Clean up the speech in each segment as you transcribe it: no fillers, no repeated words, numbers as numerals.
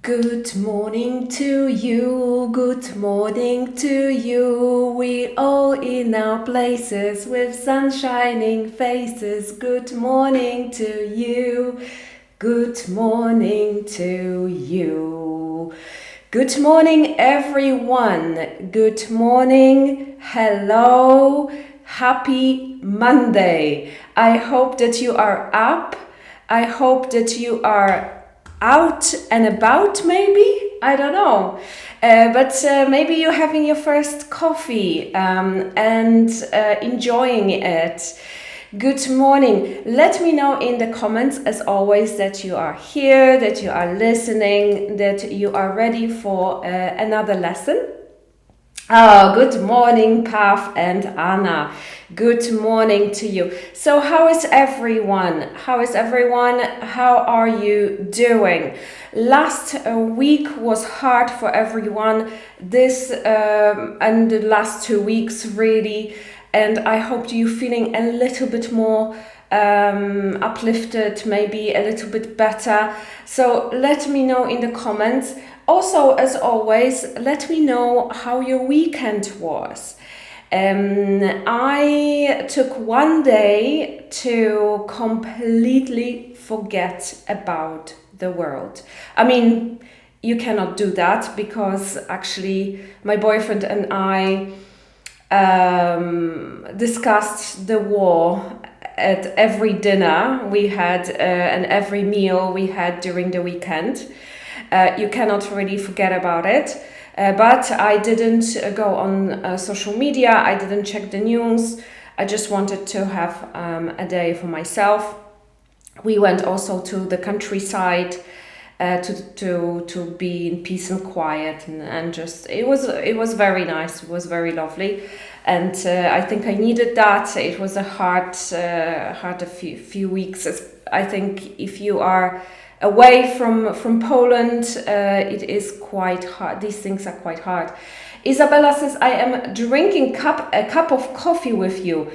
Good morning to you, good morning to you. We all in our places with sun shining faces. Good morning to you, good morning to you. Good morning, everyone. Good morning, hello, happy Monday. I hope that you are up. I hope that you are out and about, maybe, I don't know, but maybe you're having your first coffee and enjoying it. Good morning. Let me know in the comments, as always, that you are here, that you are listening, that you are ready for another lesson. Oh, good morning, Pav and Anna. Good morning to you. So, how is everyone? How is everyone? How are you doing? Last week was hard for everyone. This and the last 2 weeks, really. And I hope you're feeling a little bit more uplifted, maybe a little bit better. So, let me know in the comments. Also, as always, let me know how your weekend was. I took one day to completely forget about the world. I mean, you cannot do that because actually my boyfriend and I discussed the war at every dinner we had and every meal we had during the weekend. You cannot really forget about it. But I didn't go on social media. I didn't check the news. I just wanted to have a day for myself. We went also to the countryside to be in peace and quiet, and just it was very nice. It was very lovely, and I think I needed that. It was a hard few weeks. I think if you are away from Poland, it is quite hard. These things are quite hard. Isabella says, I am drinking a cup of coffee with you.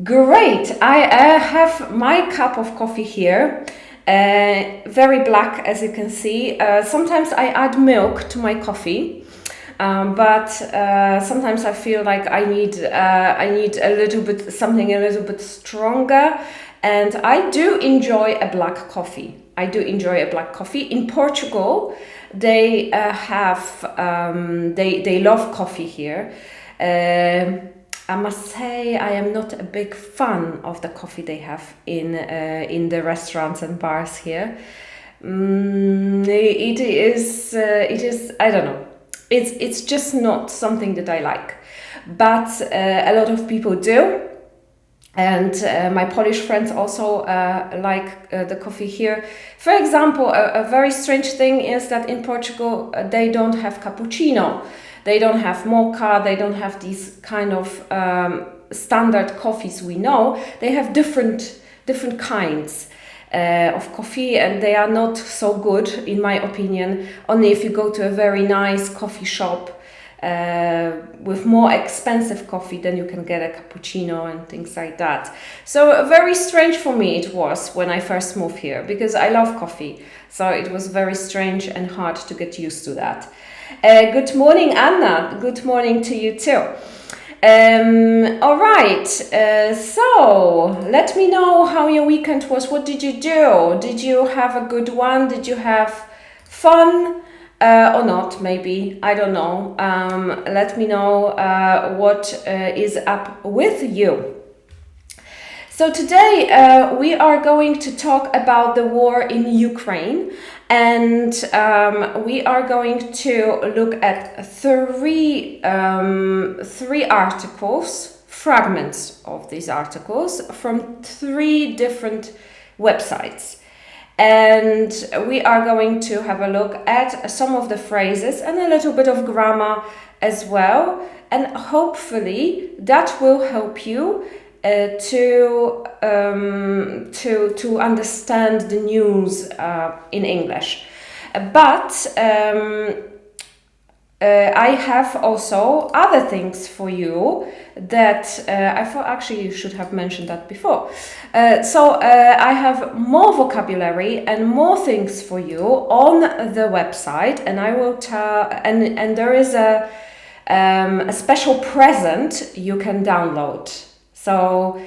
Great. I have my cup of coffee here. Very black, as you can see. Sometimes I add milk to my coffee. But sometimes I feel like I need a little bit something a little bit stronger, and I do enjoy a black coffee. In Portugal, they they love coffee here. I must say I am not a big fan of the coffee they have in the restaurants and bars here. It is I don't know. It's just not something that I like, but a lot of people do. And my Polish friends also like the coffee here. For example, a very strange thing is that in Portugal they don't have cappuccino, they don't have mocha, they don't have these kind of standard coffees we know. They have different kinds of coffee, and they are not so good, in my opinion. Only if you go to a very nice coffee shop with more expensive coffee, then you can get a cappuccino and things like that. So very strange for me it was when I first moved here, because I love coffee. So it was very strange and hard to get used to that. Good morning, Anna. Good morning to you too. All right. So let me know how your weekend was. What did you do? Did you have a good one? Did you have fun? Or not, maybe, I don't know. Let me know what is up with you. So today we are going to talk about the war in Ukraine, and we are going to look at three articles, fragments of these articles from 3 different websites. And we are going to have a look at some of the phrases and a little bit of grammar as well. And hopefully that will help you to understand the news in English. But I have also other things for you that I thought actually you should have mentioned that before. I have more vocabulary and more things for you on the website, and I will tell. And there is a special present you can download. So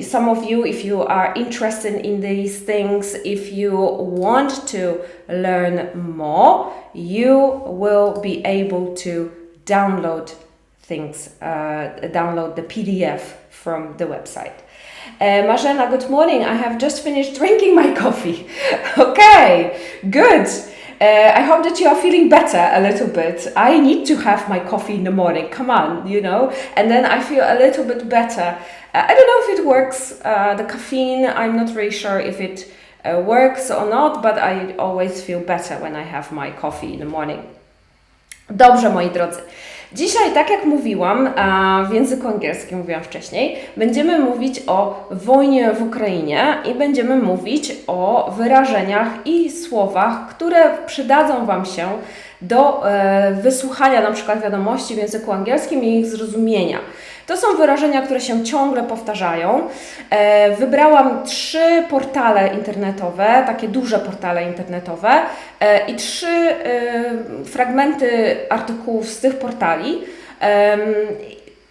some of you, if you are interested in these things, if you want to learn more, you will be able to download things, download the PDF from the website. Marzena, good morning. I have just finished drinking my coffee. Okay, good. I hope that you are feeling better a little bit. I need to have my coffee in the morning, come on, and then I feel a little bit better. I don't know if it works, the caffeine, I'm not really sure if it works or not, but I always feel better when I have my coffee in the morning. Dobrze, moi drodzy. Dzisiaj, tak jak mówiłam, w języku angielskim, mówiłam wcześniej, będziemy mówić o wojnie w Ukrainie i będziemy mówić o wyrażeniach i słowach, które przydadzą Wam się do wysłuchania na przykład wiadomości w języku angielskim i ich zrozumienia. To są wyrażenia, które się ciągle powtarzają. Wybrałam 3 portale internetowe, takie duże portale internetowe i 3 fragmenty artykułów z tych portali.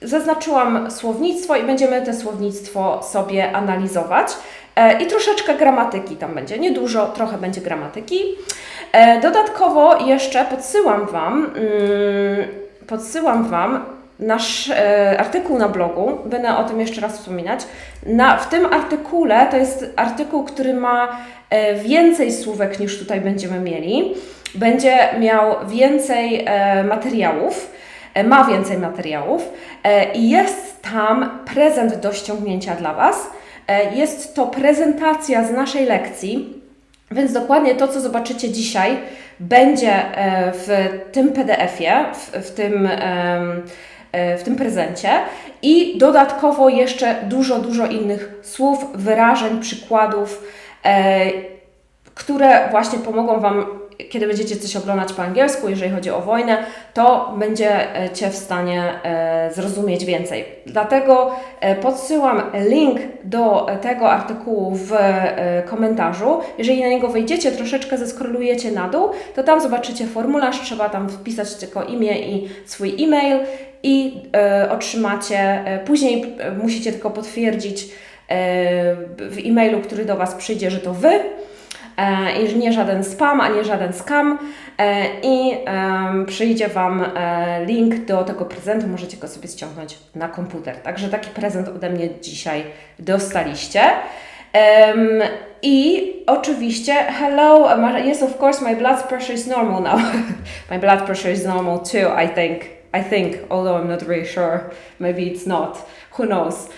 Zaznaczyłam słownictwo i będziemy to słownictwo sobie analizować. I troszeczkę gramatyki tam będzie, nie dużo, trochę będzie gramatyki. Dodatkowo jeszcze podsyłam Wam nasz artykuł na blogu, będę o tym jeszcze raz wspominać. W tym artykule, to jest artykuł, który ma więcej słówek niż tutaj będziemy mieli. Będzie miał więcej materiałów, ma więcej materiałów i jest tam prezent do ściągnięcia dla Was. Jest to prezentacja z naszej lekcji, więc dokładnie to, co zobaczycie dzisiaj, będzie w tym PDF-ie, w tym prezencie i dodatkowo jeszcze dużo innych słów, wyrażeń, przykładów, które właśnie pomogą Wam, kiedy będziecie coś oglądać po angielsku, jeżeli chodzi o wojnę, to będziecie w stanie zrozumieć więcej. Dlatego podsyłam link do tego artykułu w komentarzu. Jeżeli na niego wejdziecie, troszeczkę zeskrolujecie na dół, to tam zobaczycie formularz, trzeba tam wpisać tylko imię i swój e-mail i otrzymacie, później musicie tylko potwierdzić w e-mailu, który do Was przyjdzie, że to Wy, i nie żaden spam, ani żaden scam i przyjdzie Wam link do tego prezentu, możecie go sobie ściągnąć na komputer. Także taki prezent ode mnie dzisiaj dostaliście. I oczywiście, hello, yes of course my blood pressure is normal now. My blood pressure is normal too, I think, although I'm not really sure, maybe it's not, who knows.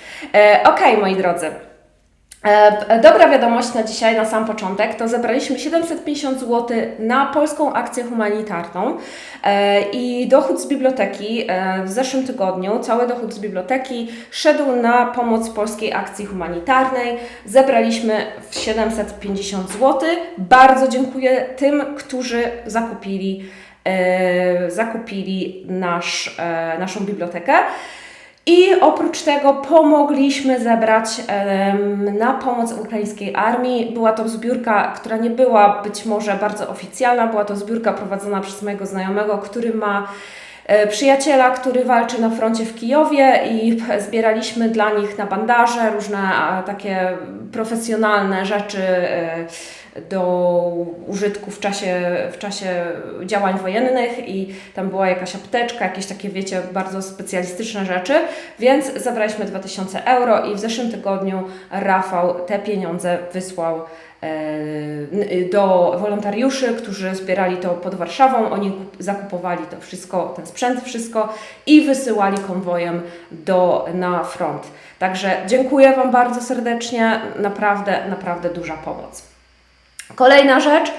Okej, moi drodzy. Dobra wiadomość na dzisiaj, na sam początek, to zebraliśmy 750 zł na polską akcję humanitarną i dochód z biblioteki w zeszłym tygodniu, cały dochód z biblioteki szedł na pomoc polskiej akcji humanitarnej. Zebraliśmy 750 zł. Bardzo dziękuję tym, którzy zakupili naszą bibliotekę. I oprócz tego pomogliśmy zebrać na pomoc ukraińskiej armii. Była to zbiórka, która nie była być może bardzo oficjalna, była to zbiórka prowadzona przez mojego znajomego, który ma przyjaciela, który walczy na froncie w Kijowie i zbieraliśmy dla nich na bandaże, różne takie profesjonalne rzeczy do użytku w czasie działań wojennych i tam była jakaś apteczka, jakieś takie, wiecie, bardzo specjalistyczne rzeczy, więc zabraliśmy 2000 euro i w zeszłym tygodniu Rafał te pieniądze wysłał do wolontariuszy, którzy zbierali to pod Warszawą. Oni zakupowali to wszystko, ten sprzęt, wszystko i wysyłali konwojem na front. Także dziękuję Wam bardzo serdecznie, naprawdę duża pomoc. Kolejna rzecz,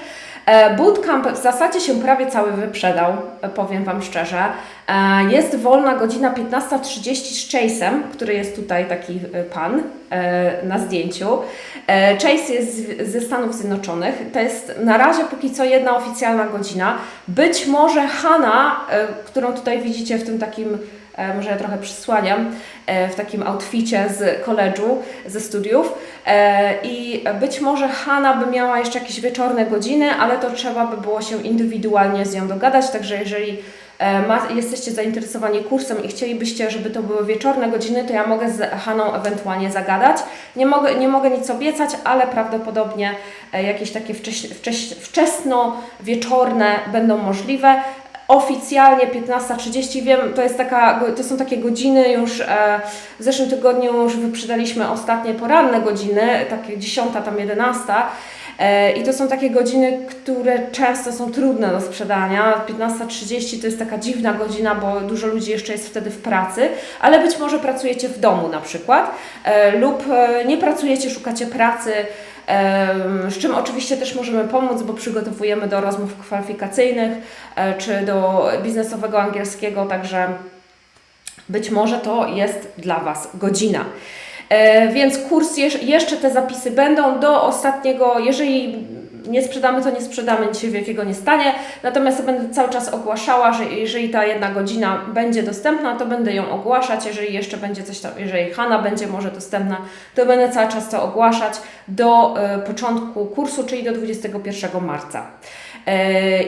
Bootcamp w zasadzie się prawie cały wyprzedał, powiem Wam szczerze. Jest wolna godzina 15:30 z Chase'em, który jest tutaj taki pan na zdjęciu. Chase jest ze Stanów Zjednoczonych. To jest na razie póki co jedna oficjalna godzina. Być może Hanna, którą tutaj widzicie w tym takim, może ja trochę przysłaniam, w takim outficie z koledżu, ze studiów. I być może Hanna by miała jeszcze jakieś wieczorne godziny, ale to trzeba by było się indywidualnie z nią dogadać, także jeżeli jesteście zainteresowani kursem i chcielibyście, żeby to były wieczorne godziny, to ja mogę z Hanną ewentualnie zagadać. Nie mogę nic obiecać, ale prawdopodobnie jakieś takie wczesno-wieczorne będą możliwe. Oficjalnie 15:30, wiem, to są takie godziny już, w zeszłym tygodniu już wyprzedaliśmy ostatnie poranne godziny, takie 10, tam 11. I to są takie godziny, które często są trudne do sprzedania. 15:30 to jest taka dziwna godzina, bo dużo ludzi jeszcze jest wtedy w pracy, ale być może pracujecie w domu na przykład lub nie pracujecie, szukacie pracy, z czym oczywiście też możemy pomóc, bo przygotowujemy do rozmów kwalifikacyjnych czy do biznesowego angielskiego, także być może to jest dla Was godzina. Więc kurs, jeszcze te zapisy będą do ostatniego, jeżeli nie sprzedamy, to nie sprzedamy, nic się wielkiego nie stanie. Natomiast ja będę cały czas ogłaszała, że jeżeli ta jedna godzina będzie dostępna, to będę ją ogłaszać. Jeżeli jeszcze będzie coś tam, jeżeli Hanna będzie może dostępna, to będę cały czas to ogłaszać do początku kursu, czyli do 21 marca.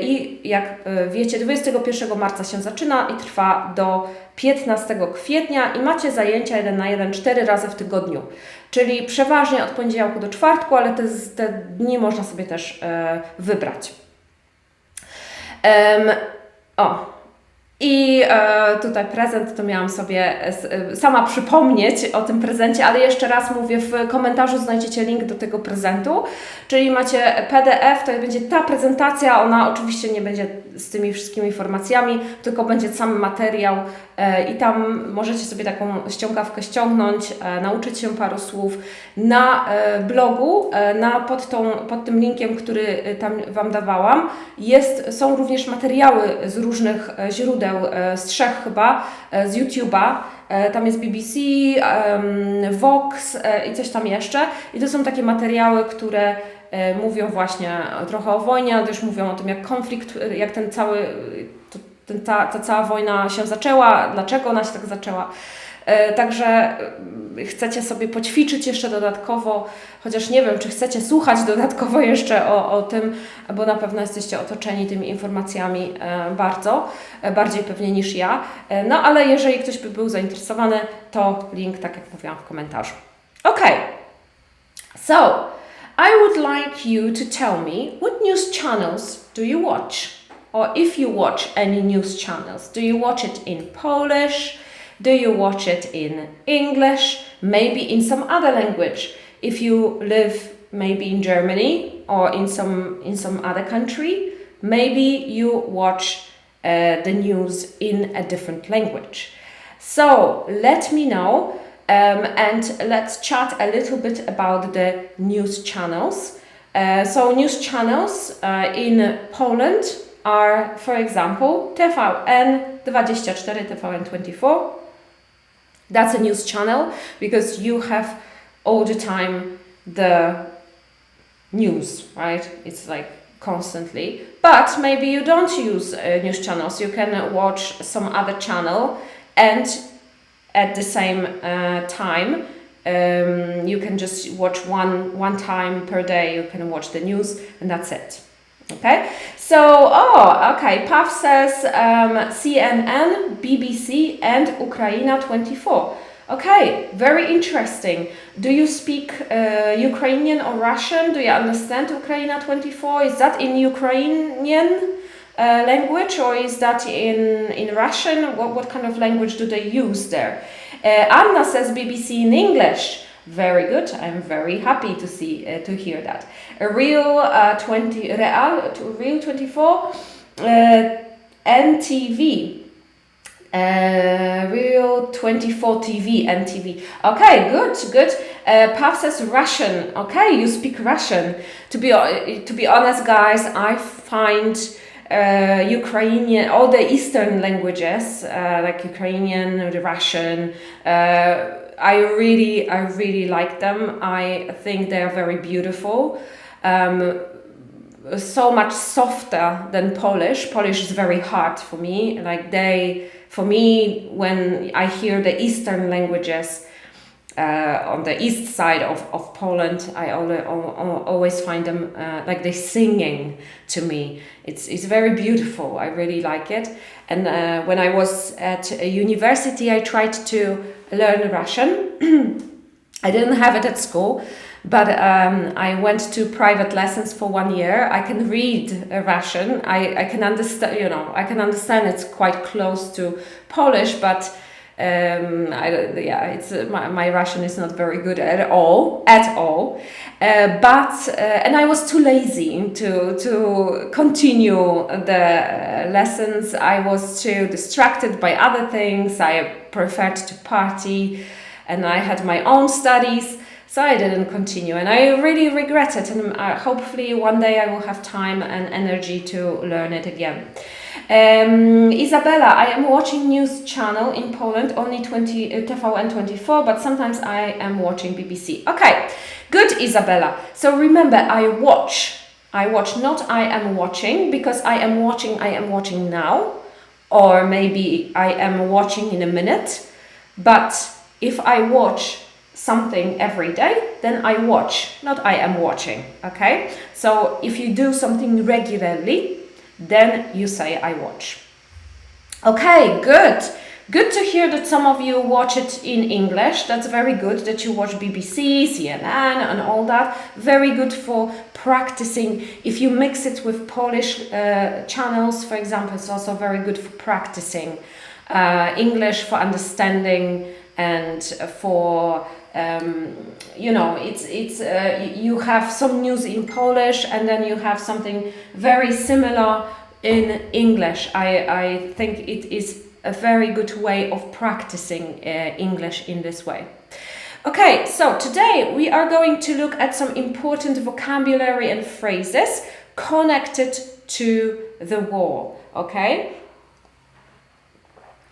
I jak wiecie, 21 marca się zaczyna i trwa do 15 kwietnia i macie zajęcia 1 na 1 4 razy w tygodniu, czyli przeważnie od poniedziałku do czwartku, ale te dni można sobie też wybrać. I tutaj prezent, to miałam sobie sama przypomnieć o tym prezencie, ale jeszcze raz mówię, w komentarzu znajdziecie link do tego prezentu, czyli macie PDF, to będzie ta prezentacja, ona oczywiście nie będzie z tymi wszystkimi informacjami, tylko będzie sam materiał i tam możecie sobie taką ściągawkę ściągnąć, nauczyć się paru słów. Na blogu, pod tym linkiem, który tam Wam dawałam, są również materiały z różnych źródeł, z 3 chyba, z YouTube'a. Tam jest BBC, Vox i coś tam jeszcze. I to są takie materiały, które mówią właśnie trochę o wojnie, ale też mówią o tym, jak konflikt, jak ta cała wojna się zaczęła, dlaczego ona się tak zaczęła. Także chcecie sobie poćwiczyć jeszcze dodatkowo, chociaż nie wiem, czy chcecie słuchać dodatkowo jeszcze o tym, bo na pewno jesteście otoczeni tymi informacjami bardziej pewnie niż ja. No ale jeżeli ktoś by był zainteresowany, to link, tak jak mówiłam, w komentarzu. Okay, so I would like you to tell me what news channels do you watch? Or if you watch any news channels, do you watch it in Polish? Do you watch it in English? Maybe in some other language? If you live maybe in Germany or in some other country, maybe you watch the news in a different language. So let me know and let's chat a little bit about the news channels. So news channels in Poland are, for example, TVN24, TVN24. That's a news channel because you have all the time the news, right? It's like constantly. But maybe you don't use news channels. You can watch some other channel and at the same time you can just watch one time per day. You can watch the news and that's it. Okay, so, Pav says CNN, BBC and Ukraina24. Okay, very interesting. Do you speak Ukrainian or Russian? Do you understand Ukraina24? Is that in Ukrainian language or is that in Russian? What kind of language do they use there? Anna says BBC in English. Very good. I'm very happy to hear that. Real 24 NTV. Real 24 TV NTV. Okay, good. Pav says Russian. Okay, you speak Russian. To be honest, guys, I find Ukrainian, all the Eastern languages, like Ukrainian, the Russian, I really like them. I think they are very beautiful. So much softer than Polish. Polish is very hard for me. For me, when I hear the Eastern languages on the east side of Poland, I always find them like they're singing to me. It's very beautiful. I really like it. And when I was at a university, I tried to learn Russian. I didn't have it at school, but I went to private lessons for 1 year. I can read Russian. I can understand. I can understand. It's quite close to Polish, but my Russian is not very good at all. And I was too lazy to continue the lessons. I was too distracted by other things. I preferred to party, and I had my own studies, so I didn't continue, and I really regret it. And hopefully one day I will have time and energy to learn it again. Isabella, I am watching news channel in Poland, only TVN24, but sometimes I am watching BBC. Okay, good, Isabella. So remember, I watch, not I am watching, because I am watching now, or maybe I am watching in a minute. But if I watch something every day, then I watch, not I am watching, okay? So if you do something regularly, then you say I watch. Okay, good. Good to hear that some of you watch it in English. That's very good that you watch BBC, CNN and all that. Very good for practicing. If you mix it with Polish channels, for example, it's also very good for practicing English, for understanding, and for you have some news in Polish, and then you have something very similar in English. I think it is a very good way of practicing English in this way. Okay, so today we are going to look at some important vocabulary and phrases connected to the war. Okay?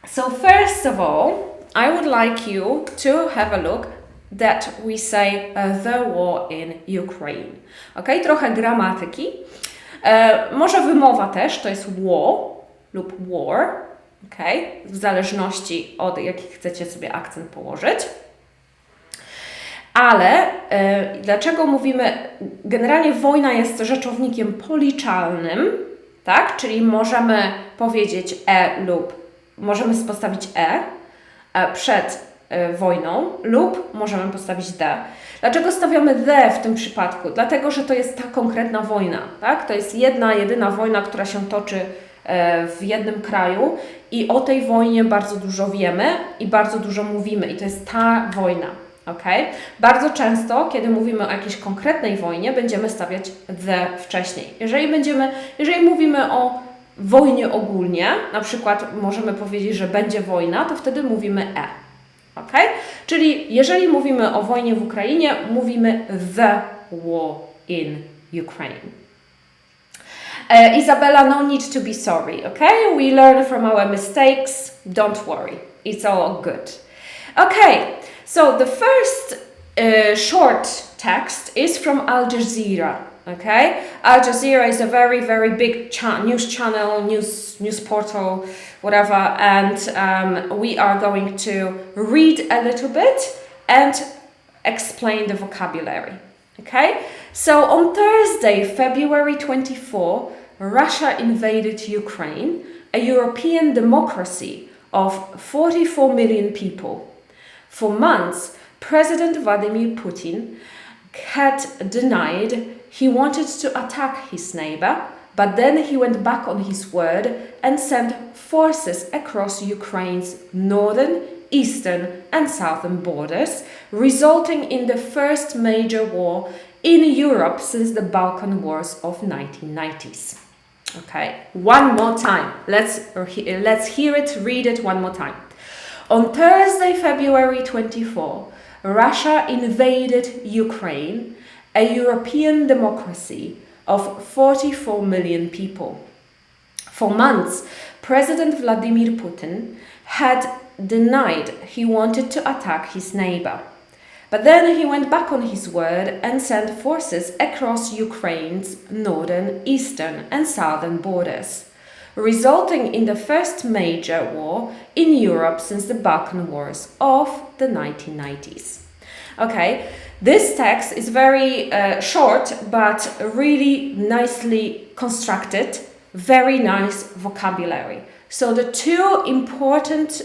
So first of all, I would like you to have a look that we say the war in Ukraine. Okay, trochę gramatyki. Może wymowa też, to jest war lub war. Okay, w zależności od jaki chcecie sobie akcent położyć. Ale dlaczego mówimy, generalnie wojna jest rzeczownikiem policzalnym, tak? Czyli możemy powiedzieć lub możemy postawić przed wojną lub możemy postawić the. Dlaczego stawiamy the w tym przypadku? Dlatego, że to jest ta konkretna wojna, tak? To jest jedyna wojna, która się toczy w jednym kraju i o tej wojnie bardzo dużo wiemy i bardzo dużo mówimy i to jest ta wojna, okay? Bardzo często, kiedy mówimy o jakiejś konkretnej wojnie, będziemy stawiać the wcześniej. Jeżeli mówimy o wojnie ogólnie, na przykład możemy powiedzieć, że będzie wojna, to wtedy mówimy okay? Czyli jeżeli mówimy o wojnie w Ukrainie, mówimy the war in Ukraine. Isabella, no need to be sorry, okay? We learn from our mistakes, don't worry, it's all good. Okay, so the first short text is from Al Jazeera, okay? Al Jazeera is a very, very big news channel, news portal, whatever, and we are going to read a little bit and explain the vocabulary, okay? So on Thursday, February 24, Russia invaded Ukraine, a European democracy of 44 million people. For months, President Vladimir Putin had denied he wanted to attack his neighbor, but then he went back on his word and sent forces across Ukraine's northern, eastern and southern borders, resulting in the first major war in Europe since the Balkan Wars of 1990s. Okay, one more time. Let's hear it, read it one more time. On Thursday, February 24, Russia invaded Ukraine, a European democracy of 44 million people. For months, President Vladimir Putin had denied he wanted to attack his neighbor. But then he went back on his word and sent forces across Ukraine's northern, eastern and southern borders, resulting in the first major war in Europe since the Balkan Wars of the 1990s. Okay, this text is very short but really nicely constructed, very nice vocabulary. So the two important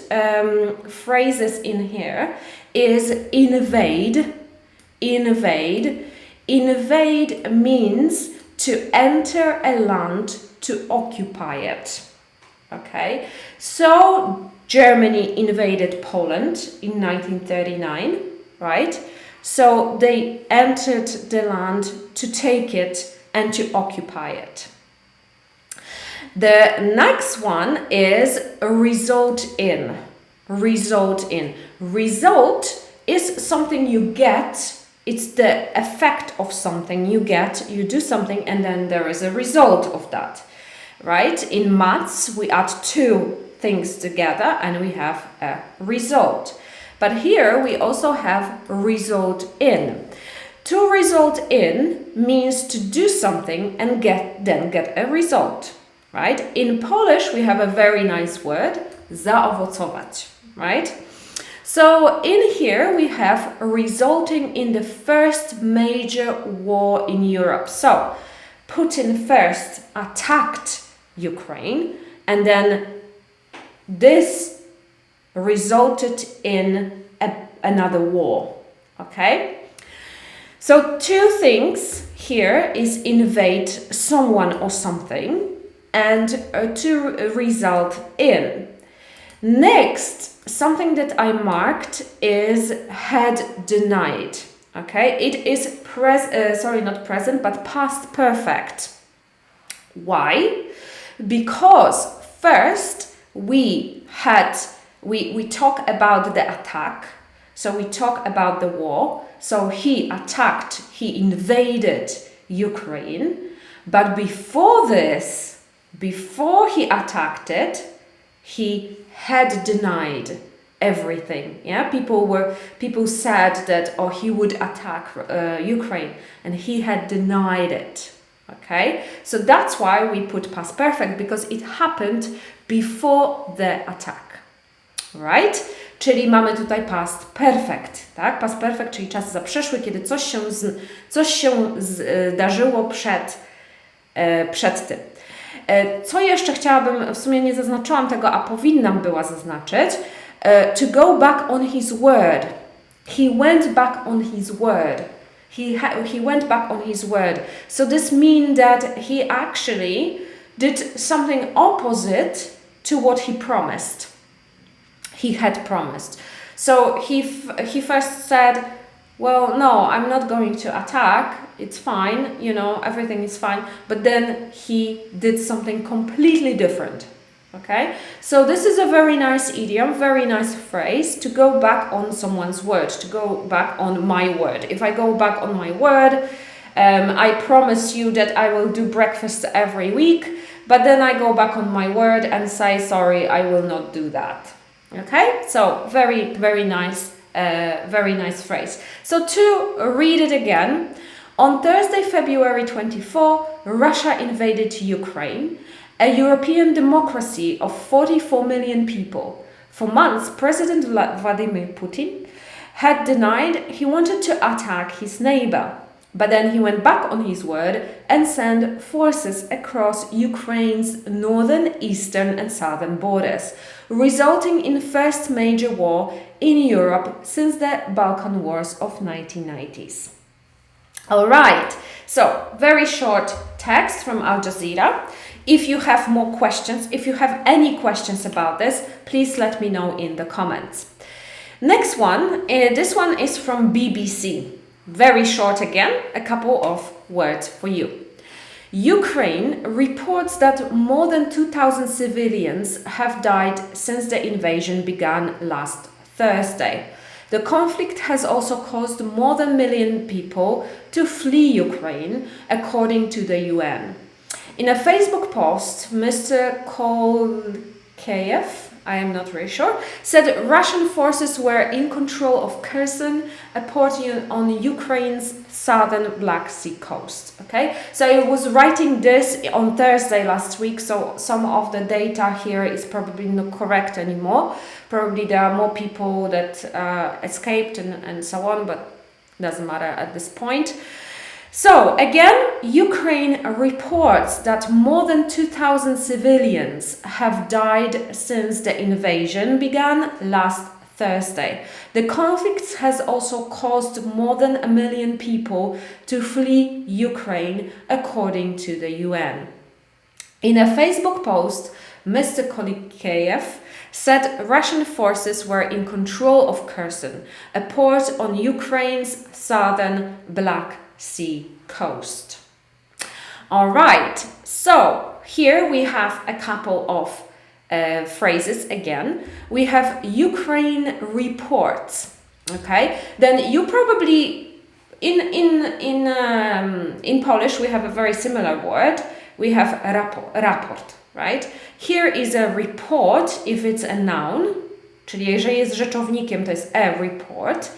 phrases in here is invade. Invade means to enter a land, to occupy it. Okay, so Germany invaded Poland in 1939, right? So they entered the land to take it and to occupy it. The next one is result in. Result in. Result is something you get. It's the effect of something you get. You do something and then there is a result of that, right? In maths, we add two things together and we have a result. But here we also have result in. To result in means to do something and then get a result. Right? In Polish, we have a very nice word, zaowocować, right? So in here, we have resulting in the first major war in Europe. So Putin first attacked Ukraine, and then this resulted in another war, okay? So two things here is invade someone or something, and to result in. Next, something that I marked is had denied. Okay, it is not present, but past perfect. Why? Because first we talk about the attack. So we talk about the war. So he attacked, he invaded Ukraine. But before this, before he attacked it, he had denied everything. Yeah, people said that he would attack Ukraine, and he had denied it. Okay, so that's why we put past perfect, because it happened before the attack. Right? Czyli mamy tutaj past perfect, tak? Past perfect, czyli czas zaprzeszły, kiedy coś się zdarzyło przed tym. Co jeszcze chciałabym, w sumie nie zaznaczyłam tego, a powinnam była zaznaczyć. To go back on his word. He went back on his word. He went back on his word. So this means that he actually did something opposite to what he promised. He had promised. So he first said, well, no, I'm not going to attack. It's fine, everything is fine. But then he did something completely different. Okay? So this is a very nice idiom, very nice phrase, to go back on someone's word, to go back on my word. If I go back on my word, I promise you that I will do breakfast every week, but then I go back on my word and say, sorry, I will not do that. Okay? So very, very nice phrase. So to read it again, on Thursday, February 24, Russia invaded Ukraine, a European democracy of 44 million people. For months, President Vladimir Putin had denied he wanted to attack his neighbor, but then he went back on his word and sent forces across Ukraine's northern, eastern and southern borders, resulting in the first major war in Europe since the Balkan Wars of 1990s. All right, so very short text from Al Jazeera. If you have more questions, if you have any questions about this, please let me know in the comments. Next one, this one is from BBC. Very short again, a couple of words for you. Ukraine reports that more than 2,000 civilians have died since the invasion began last Thursday. The conflict has also caused more than a million people to flee Ukraine, according to the UN. In a Facebook post, Mr. Kolkeyev, I am not really sure, said Russian forces were in control of Kherson, a port on Ukraine's southern Black Sea coast. Okay, so he was writing this on Thursday last week, so some of the data here is probably not correct anymore. Probably there are more people that escaped and so on, but doesn't matter at this point. So again, Ukraine reports that more than 2,000 civilians have died since the invasion began last Thursday. The conflict has also caused more than 1 million people to flee Ukraine, according to the UN. In a Facebook post, Mr. Kolkeyev said Russian forces were in control of Kherson, a port on Ukraine's southern Black Sea coast. All right, so here we have a couple of phrases again. We have Ukraine reports. Okay, then you probably in Polish we have a very similar word. We have raport, right? Here is a report if it's a noun, czyli jeżeli jest rzeczownikiem, to jest a report.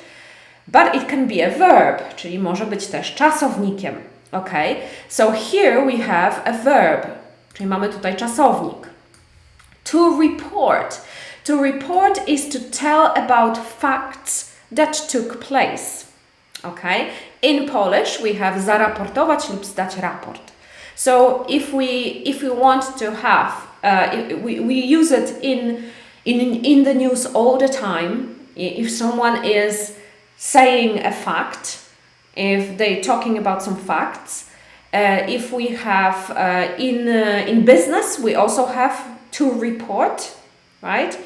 But it can be a verb, czyli może być też czasownikiem. Okay? So here we have a verb, czyli mamy tutaj czasownik. To report. To report is to tell about facts that took place. Okay? In Polish we have zaraportować lub zdać raport. So if we want to have, we use it in the news all the time. If someone is saying a fact, if they're talking about some facts, if we have in business, we also have to report, right?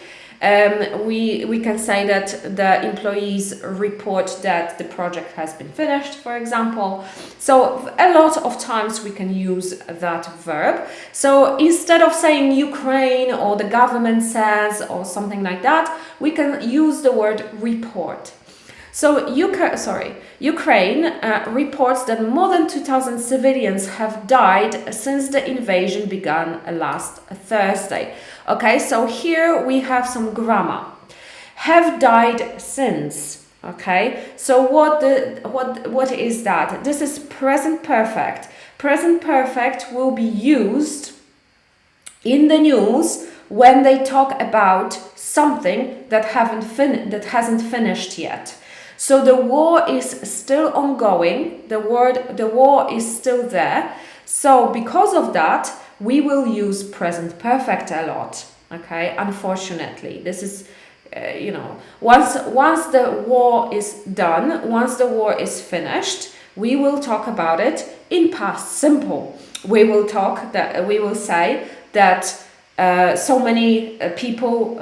We can say that the employees report that the project has been finished, for example. So a lot of times we can use that verb. So instead of saying Ukraine or the government says or something like that, we can use the word report. So Ukraine reports that more than 2,000 civilians have died since the invasion began last Thursday. Okay, so here we have some grammar. Have died since. Okay, so what is that? This is present perfect. Present perfect will be used in the news when they talk about something that hasn't finished yet. So the war is still ongoing, the war is still there. So because of that, we will use present perfect a lot. Okay, unfortunately, this is, once the war is done, once the war is finished, we will talk about it in past simple. We will say that so many people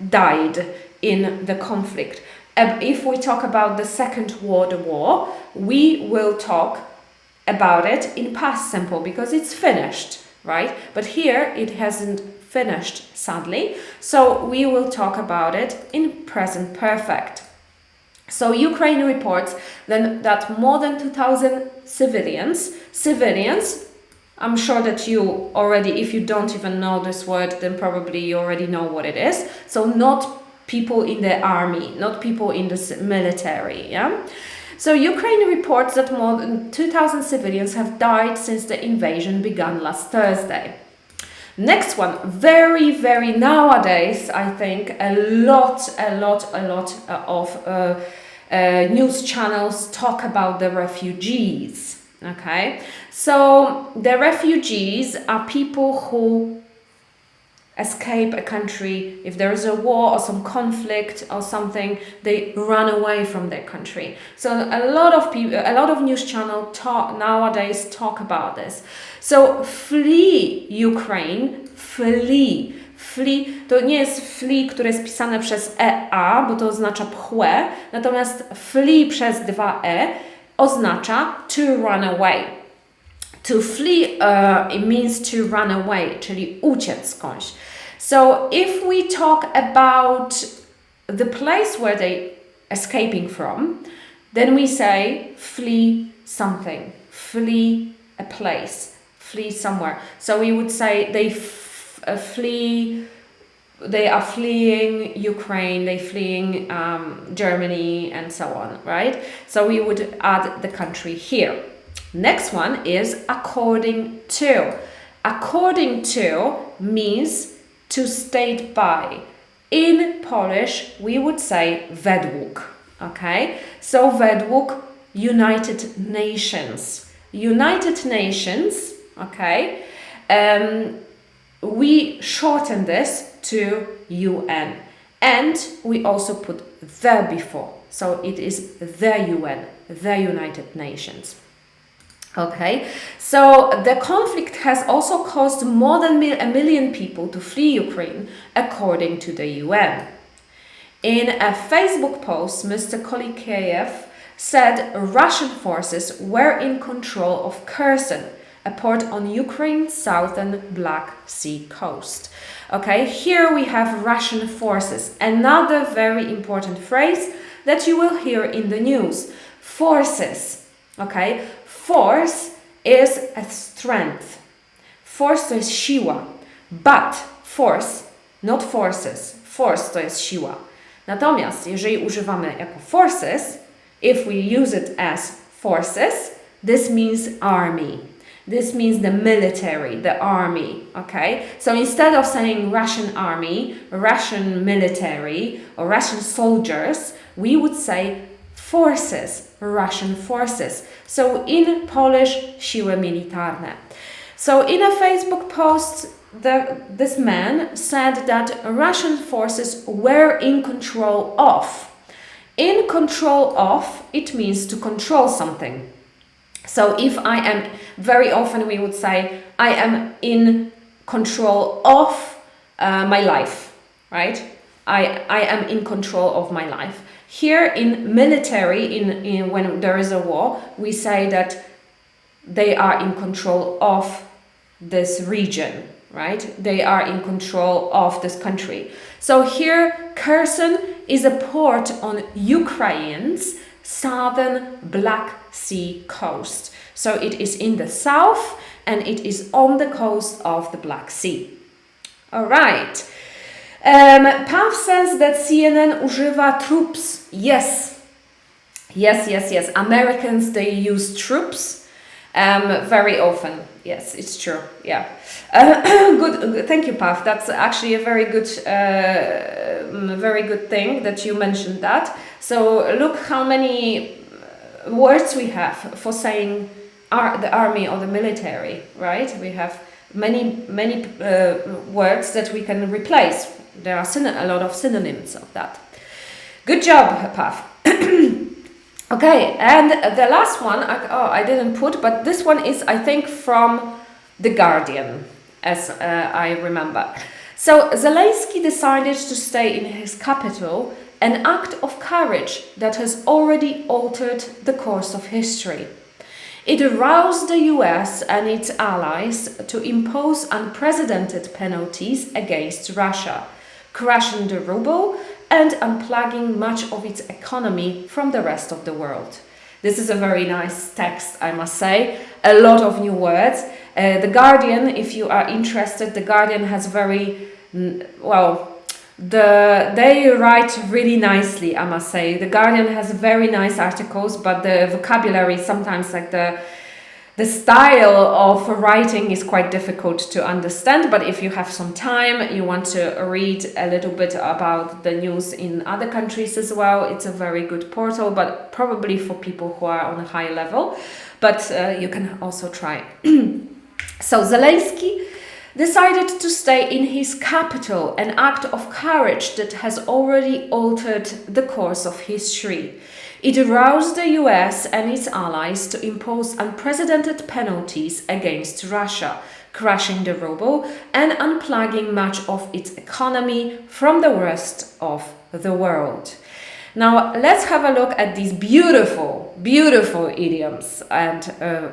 died in the conflict. If we talk about the Second World War, we will talk about it in past simple because it's finished, right? But here it hasn't finished, sadly. So we will talk about it in present perfect. So Ukraine reports then that more than 2,000 civilians, I'm sure that you already, if you don't even know this word, then probably you already know what it is. So not people in the army, not people in the military, yeah? So Ukraine reports that more than 2,000 civilians have died since the invasion began last Thursday. Next one, very, very nowadays, I think a lot of news channels talk about the refugees, okay? So the refugees are people who escape a country. If there is a war or some conflict or something, they run away from their country. So a lot of news channels nowadays talk about this. So flee Ukraine, flee. To nie jest flee, które jest pisane przez EA, bo to oznacza pchłę, natomiast flee przez 2E oznacza to run away. To flee it means to run away, czyli uciec skądś. So if we talk about the place where they escaping from, then we say flee something, flee a place, flee somewhere. So we would say they are fleeing Ukraine, they're fleeing Germany, and so on, right? So we would add the country here. Next one is according to. According to means to state by. In Polish, we would say według, okay? So według United Nations. United Nations, okay? We shorten this to UN. And we also put the before. So it is the UN, the United Nations. Okay, so the conflict has also caused more than a million people to flee Ukraine, according to the UN. In a Facebook post, Mr. Kolikeyev said Russian forces were in control of Kherson, a port on Ukraine's southern Black Sea coast. Okay, here we have Russian forces, another very important phrase that you will hear in the news. Forces, okay? Force is a strength. Force to jest siła. But force, not forces. Force to jest siła. Natomiast jeżeli używamy jako forces, if we use it as forces, this means army. This means the military, the army, okay? So instead of saying Russian army, Russian military, or Russian soldiers, we would say forces, Russian forces. So in Polish, siły militarne. So in a Facebook post, this man said that Russian forces were in control of. In control of, it means to control something. So if I am, very often we would say, I am in control of my life, right? I am in control of my life. Here in military, in when there is a war, we say that they are in control of this region, right? They are in control of this country. So here, Kherson is a port on Ukraine's southern Black Sea coast. So it is in the south and it is on the coast of the Black Sea. All right. Pav says that CNN używa troops. Yes. Americans, they use troops very often. Yes, it's true. Yeah. Good. Thank you, Pav. That's actually a very good thing that you mentioned that. So look how many words we have for saying the army or the military, right? We have many words that we can replace. There are a lot of synonyms of that. Good job, Pav. Okay, and the last one, I didn't put, but this one is, I think, from The Guardian, as I remember. So Zelensky decided to stay in his capital, an act of courage that has already altered the course of history. It aroused the US and its allies to impose unprecedented penalties against Russia, crushing the ruble and unplugging much of its economy from the rest of the world. This is a very nice text, I must say. A lot of new words. The Guardian, if you are interested, The Guardian has very, they write really nicely, I must say. The Guardian has very nice articles, but the vocabulary, sometimes like the style of writing is quite difficult to understand. But if you have some time, you want to read a little bit about the news in other countries as well, it's a very good portal, but probably for people who are on a high level. But you can also try. So Zelensky decided to stay in his capital, an act of courage that has already altered the course of history. It aroused the US and its allies to impose unprecedented penalties against Russia, crushing the ruble and unplugging much of its economy from the rest of the world. Now, let's have a look at these beautiful, beautiful idioms and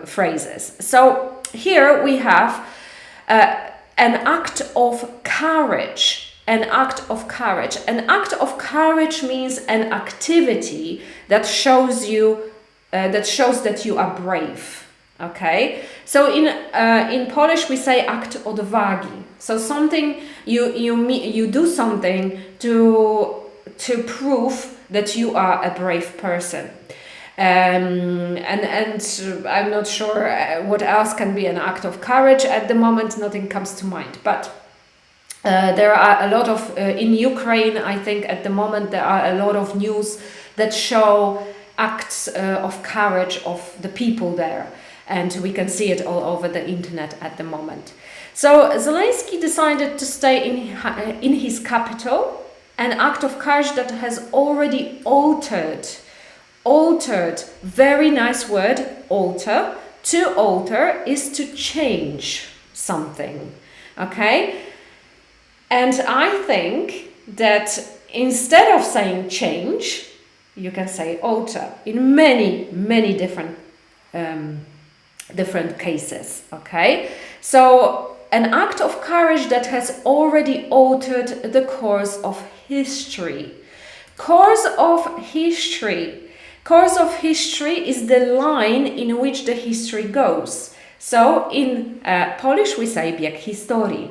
phrases. So here we have an act of courage. an act of courage. An act of courage means an activity that shows that you are brave. Okay, so in Polish we say akt odwagi. So something you do something to prove that you are a brave person. And I'm not sure what else can be an act of courage at the moment. Nothing comes to mind, but there are a lot of in Ukraine. I think at the moment there are a lot of news that show acts of courage of the people there, and we can see it all over the internet at the moment. So Zelensky decided to stay in his capital, an act of courage that has already altered, very nice word, alter. To alter is to change something, okay? And I think that instead of saying change, you can say alter in many different cases, okay? So an act of courage that has already altered the course of history. Course of history is the line in which the history goes. So in Polish we say bieg historii,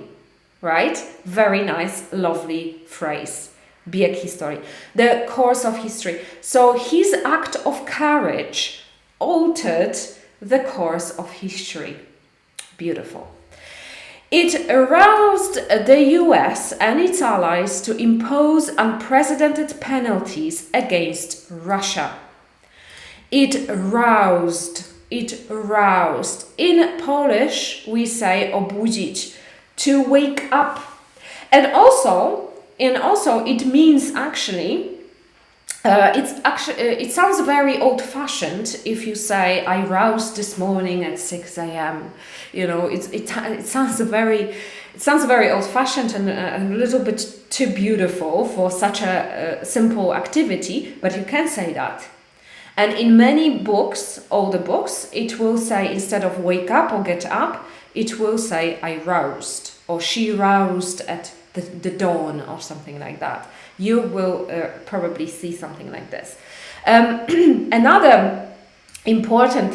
right? Very nice, lovely phrase. Bieg historii, the course of history. So his act of courage altered the course of history. Beautiful. It aroused the US and its allies to impose unprecedented penalties against Russia. It roused. In Polish we say obudzić, to wake up. And also it means it sounds very old-fashioned if you say I roused this morning at 6 a.m. You know, it sounds very old-fashioned and a little bit too beautiful for such a simple activity, but you can say that. And in many books, older books, it will say, instead of wake up or get up, it will say I roused, or she roused at the dawn, or something like that. You will probably see something like this. Another important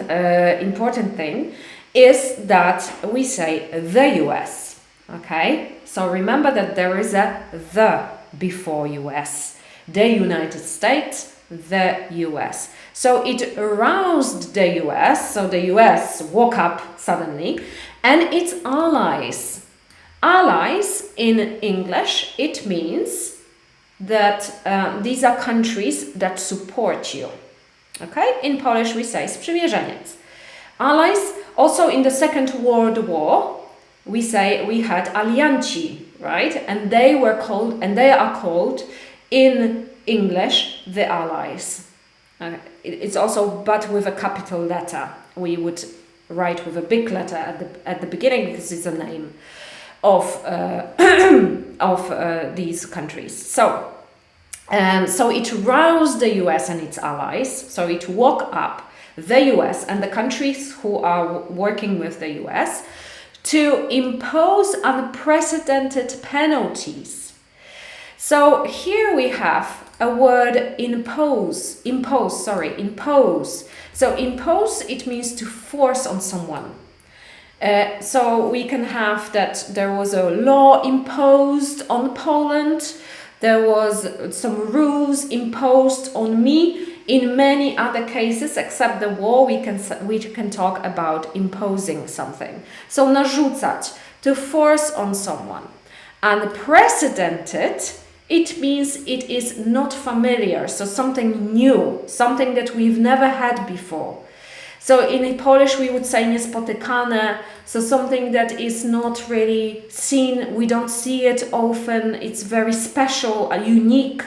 thing is that we say the US. Okay, so remember that there is a the before US. The United States, the US. So it aroused the US. So the US woke up suddenly, and its allies. Allies in English, it means that these are countries that support you. Okay? In Polish we say sprzymierzeniec. Allies, also in the Second World War, we say we had alianci, right? And they are called in English the Allies. It's also, but with a capital letter. We would write with a big letter at the beginning because it's a name of these countries. So it roused the US and its allies. So it woke up the US and the countries who are working with the US to impose unprecedented penalties. So here we have a word impose. So impose, it means to force on someone. So we can have that there was a law imposed on Poland, there was some rules imposed on me. In many other cases, except the war, we can talk about imposing something. So narzucać, to force on someone. Unprecedented, it means it is not familiar, so something new, something that we've never had before. So in Polish we would say niespotykane, so something that is not really seen, we don't see it often, it's very special, unique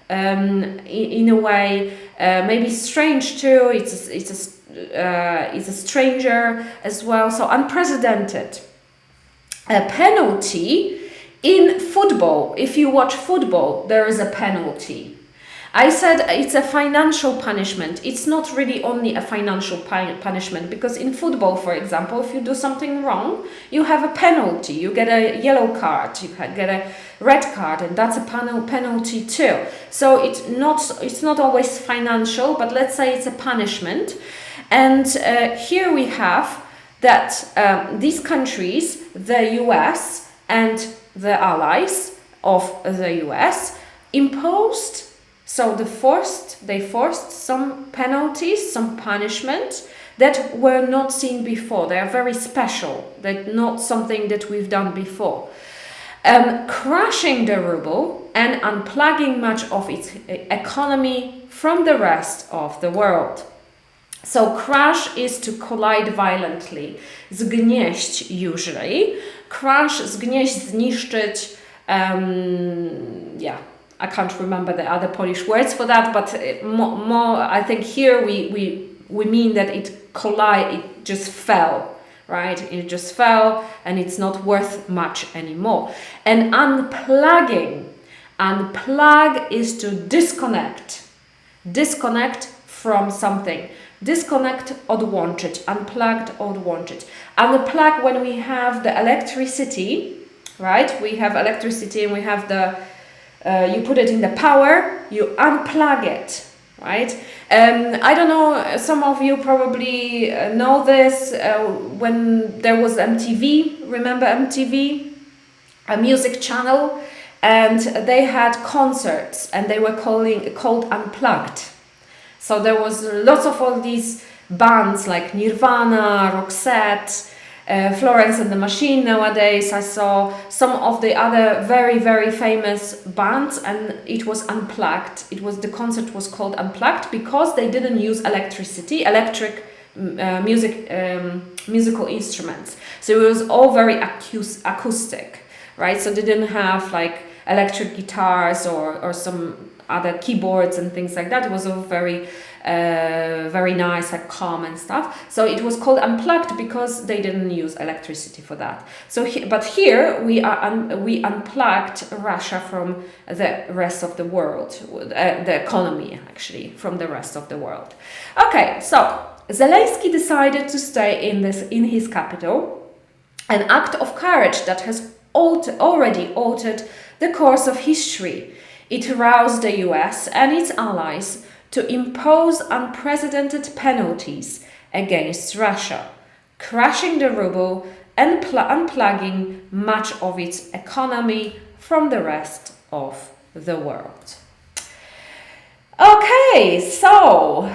in a way, maybe strange too, it's a stranger as well, so unprecedented. A penalty in football, if you watch football, there is a penalty. I said it's a financial punishment. It's not really only a financial punishment, because in football, for example, if you do something wrong, you have a penalty. You get a yellow card, you get a red card, and that's a penalty too. So it's not always financial, but let's say it's a punishment. And here we have that these countries, the US and the allies of the US, imposed, so they forced some penalties, some punishment that were not seen before. They are very special. They're not something that we've done before. Crushing the ruble and unplugging much of its economy from the rest of the world. So crash is to collide violently. Zgnieść usually. Crash, zgnieść, zniszczyć. I can't remember the other Polish words for that, but more I think here we mean that it just fell, right? It just fell and it's not worth much anymore. And unplug is to disconnect from something. Disconnect, odłączyć, unplugged, odłączyć. Unplug when we have the electricity, right? We have electricity and we have you put it in the power, you unplug it, right? I don't know, some of you probably know this, when there was MTV, remember MTV? A music channel, and they had concerts and they were called Unplugged. So there was lots of all these bands like Nirvana, Roxette, Florence and the Machine nowadays. I saw some of the other very, very famous bands, and it was unplugged. The concert was called Unplugged because they didn't use electric musical instruments. So it was all very acoustic, right? So they didn't have like electric guitars or some other keyboards and things like that. It was all very nice, like calm and stuff. So it was called Unplugged because they didn't use electricity for that. But here we unplugged Russia from the rest of the world, the economy actually from the rest of the world. Okay, so Zelensky decided to stay in his capital, an act of courage that has already altered the course of history. It roused the US and its allies to impose unprecedented penalties against Russia, crushing the ruble and unplugging much of its economy from the rest of the world. Okay, so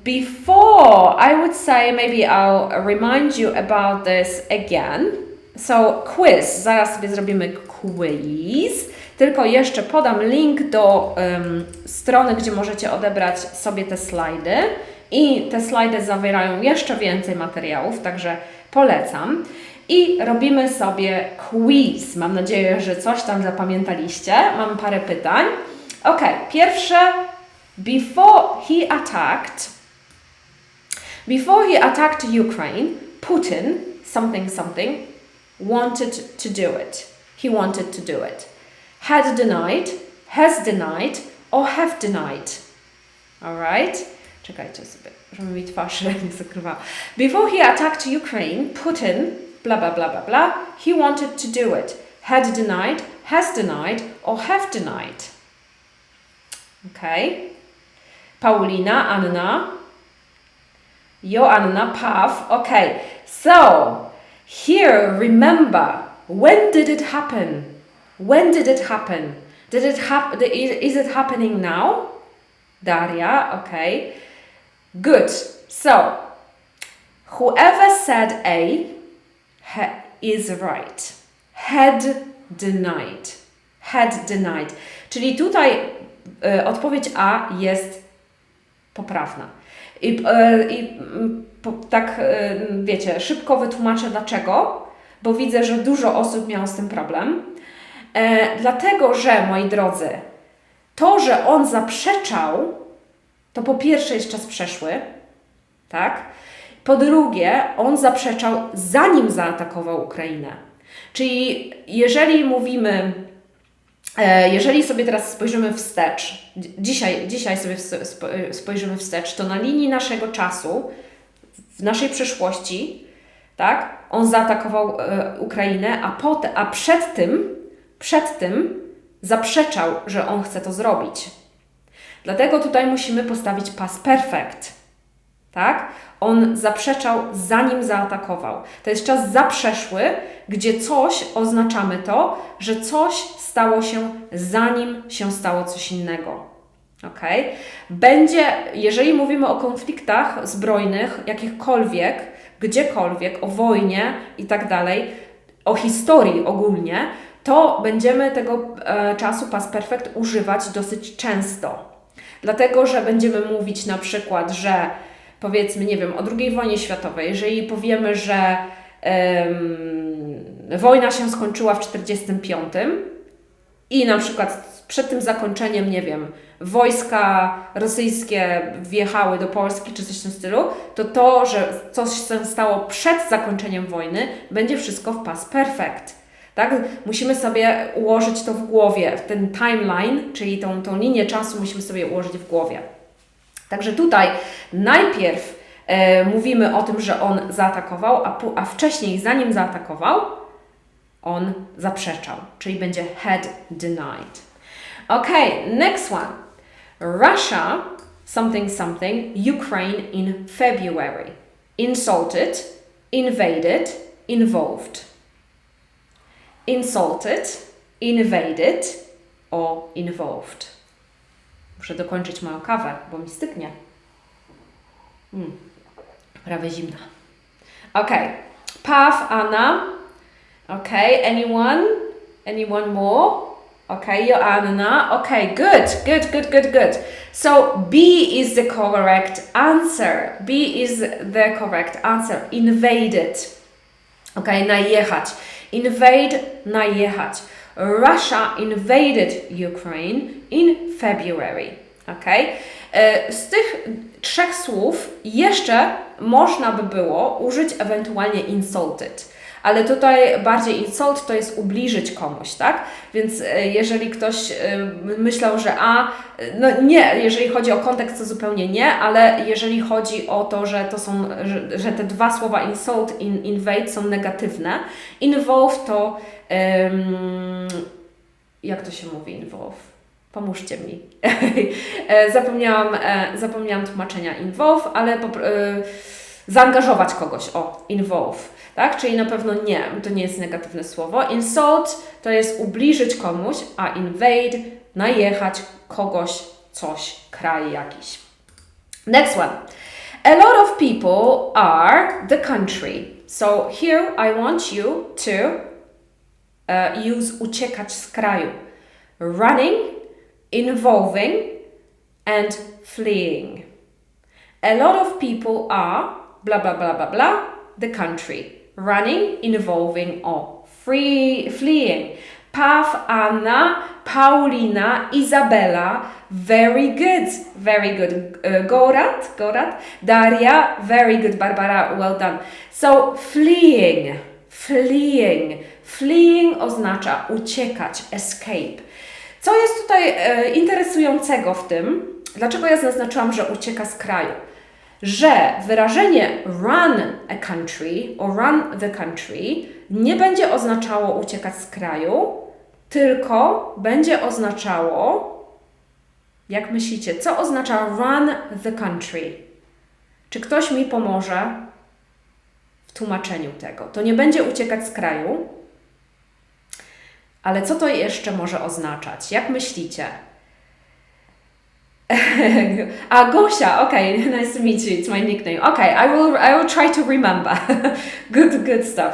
before I would say, maybe I'll remind you about this again. So quiz, zaraz sobie zrobimy quiz. Tylko jeszcze podam link do strony, gdzie możecie odebrać sobie te slajdy. I te slajdy zawierają jeszcze więcej materiałów, także polecam. I robimy sobie quiz. Mam nadzieję, że coś tam zapamiętaliście. Mam parę pytań. Ok, pierwsze. Before he attacked Ukraine, Putin, something, wanted to do it. He wanted to do it. Had denied, has denied, or have denied. Alright? Czekajcie sobie, żeby mi twarz nie zakrywała. Before he attacked Ukraine, Putin, blah, blah, blah, blah, blah, he wanted to do it. Had denied, has denied, or have denied. Okay? Paulina, Anna, Joanna, Pav. Okay, so here, remember, when did it happen? When did it happen? Is it happening now? Daria, okay. Good. So, whoever said A is right. Had denied. Had denied. Czyli tutaj odpowiedź A jest poprawna. Tak, wiecie, szybko wytłumaczę dlaczego, bo widzę, że dużo osób miało z tym problem. Dlatego, że, moi drodzy, to, że on zaprzeczał, to po pierwsze jest czas przeszły, tak? Po drugie, on zaprzeczał zanim zaatakował Ukrainę. Czyli jeżeli mówimy Jeżeli sobie teraz spojrzymy wstecz, dzisiaj sobie spojrzymy wstecz, to na linii naszego czasu, w naszej przeszłości, tak, on zaatakował Ukrainę, a przed tym zaprzeczał, że on chce to zrobić. Dlatego tutaj musimy postawić past perfect. Tak? On zaprzeczał, zanim zaatakował. To jest czas zaprzeszły, gdzie coś oznaczamy to, że coś stało się, zanim się stało coś innego. Okay? Będzie, jeżeli mówimy o konfliktach zbrojnych, jakichkolwiek, gdziekolwiek, o wojnie i tak dalej, o historii ogólnie, to będziemy tego czasu past perfect używać dosyć często. Dlatego, że będziemy mówić na przykład, że powiedzmy, nie wiem, o II wojnie światowej, jeżeli powiemy, że wojna się skończyła w 1945 i na przykład przed tym zakończeniem, nie wiem, wojska rosyjskie wjechały do Polski czy coś w tym stylu, to, że coś się stało przed zakończeniem wojny, będzie wszystko w past perfect. Tak? Musimy sobie ułożyć to w głowie, ten timeline, czyli tą linię czasu musimy sobie ułożyć w głowie. Także tutaj najpierw mówimy o tym, że on zaatakował, a wcześniej, zanim zaatakował, on zaprzeczał, czyli będzie had denied. Okay, next one. Russia, something, Ukraine in February. Insulted, invaded, involved. Insulted, invaded or involved. Muszę dokończyć moją kawę, bo mi styknie. Prawie zimna. Okay. Paw, Anna. Okay, anyone? Anyone more? Okay, Joanna. Okay, good. So B is the correct answer. B is the correct answer. Invaded. Okay, najechać. Invade, najechać. Russia invaded Ukraine in February. Okay? Z tych trzech słów jeszcze można by było użyć ewentualnie insulted. Ale tutaj bardziej insult to jest ubliżyć komuś, tak? Więc jeżeli ktoś myślał, że no nie, jeżeli chodzi o kontekst, to zupełnie nie, ale jeżeli chodzi o to, że to są, że te dwa słowa insult i invade są negatywne, involve to, jak to się mówi involve? Pomóżcie mi. Zapomniałam tłumaczenia involve, ale zaangażować kogoś, involve. Tak? Czyli na pewno nie, to nie jest negatywne słowo. Insult to jest ubliżyć komuś, a invade, najechać kogoś, coś, kraj jakiś. Next one. A lot of people are the country. So here I want you to use uciekać z kraju. Running, involving and fleeing. A lot of people are blah blah blah blah blah the country. Running, involving or fleeing. Paw, Anna, Paulina, Izabela, very good. Gorat, Daria, very good. Barbara, well done. So fleeing oznacza uciekać, escape. Co jest tutaj interesującego w tym, dlaczego ja zaznaczyłam, że ucieka z kraju? Że wyrażenie run a country or run the country nie będzie oznaczało uciekać z kraju, tylko będzie oznaczało, jak myślicie, co oznacza run the country? Czy ktoś mi pomoże w tłumaczeniu tego? To nie będzie uciekać z kraju, ale co to jeszcze może oznaczać? Jak myślicie? Gosia, okay, nice to meet you, it's my nickname. Okay, I will try to remember. Good stuff.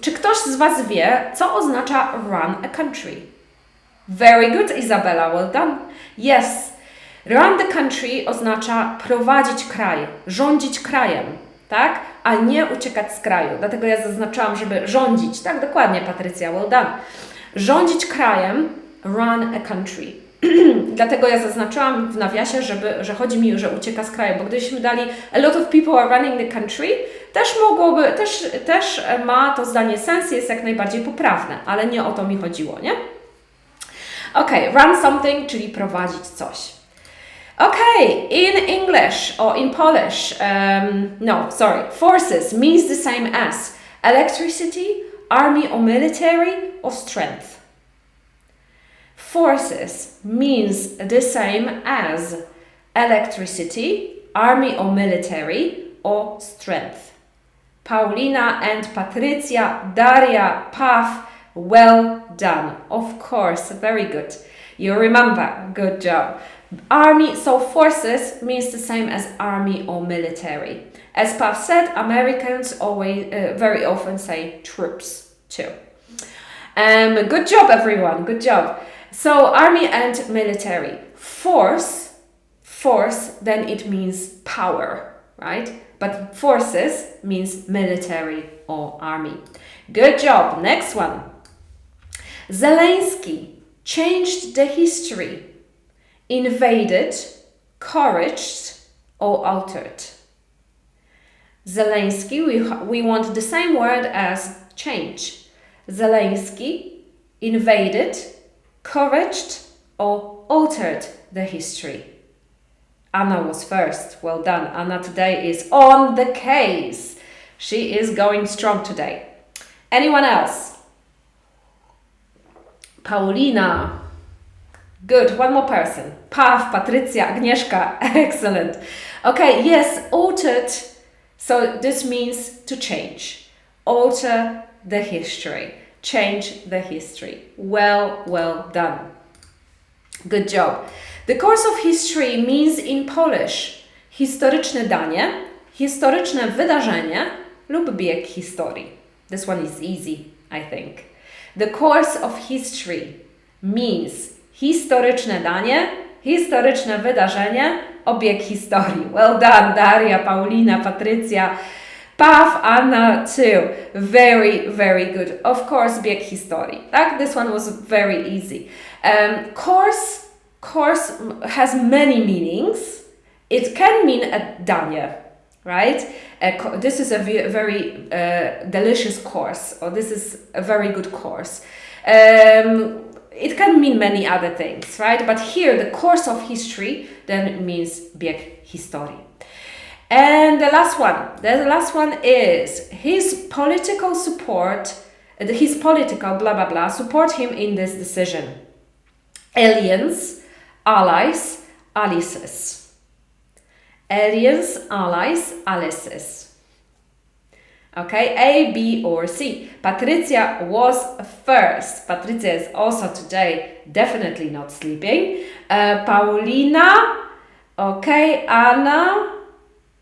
Czy ktoś z Was wie, co oznacza run a country? Very good, Izabela, well done. Yes, run the country oznacza prowadzić kraj, rządzić krajem, tak? A nie uciekać z kraju. Dlatego ja zaznaczyłam, żeby rządzić. Tak, dokładnie, Patrycja, well done. Rządzić krajem, run a country. Dlatego ja zaznaczyłam w nawiasie, że chodzi mi, że ucieka z kraju, bo gdybyśmy dali a lot of people are running the country, też ma to zdanie sens, jest jak najbardziej poprawne, ale nie o to mi chodziło, nie? Okay, run something, czyli prowadzić coś. Okay, in English or in Polish, forces means the same as electricity, army or military, or strength. Forces means the same as electricity, army or military, or strength. Paulina and Patricia, Daria, Paf, well done. Of course, very good. You remember, good job. Army, so forces means the same as army or military. As Paf said, Americans always very often say troops too. Good job, everyone. Good job. So army and military. Force, then it means power, right? But forces means military or army. Good job. Next one. Zelensky changed the history. Invaded, encouraged, or altered. Zelensky, we want the same word as change. Zelensky invaded, encouraged, or altered the history. Anna was first. Well done. Anna today is on the case. She is going strong today. Anyone else? Paulina. Good. One more person. Paf, Patrycja, Agnieszka. Excellent. Okay, yes, altered. So this means to change. Alter the history. Change the history. Well done. Good job. The course of history means in Polish historyczne danie, historyczne wydarzenie lub bieg historii. This one is easy, I think. The course of history means historyczne danie, historyczne wydarzenie, obieg historii. Well done, Daria, Paulina, Patrycja, Paf, Anna too. Very good. Of course, bieg historii. Tak? This one was very easy. Course has many meanings. It can mean a danie, right? This is a very delicious course, or this is a very good course. It can mean many other things, right? But here, the course of history then means bieg historii. And the last one is his political support in this decision. Aliens, allies, allies. Aliens, allies, allies. Okay, A, B, or C. Patricia was first. Patricia is also today definitely not sleeping. Paulina, okay, Anna,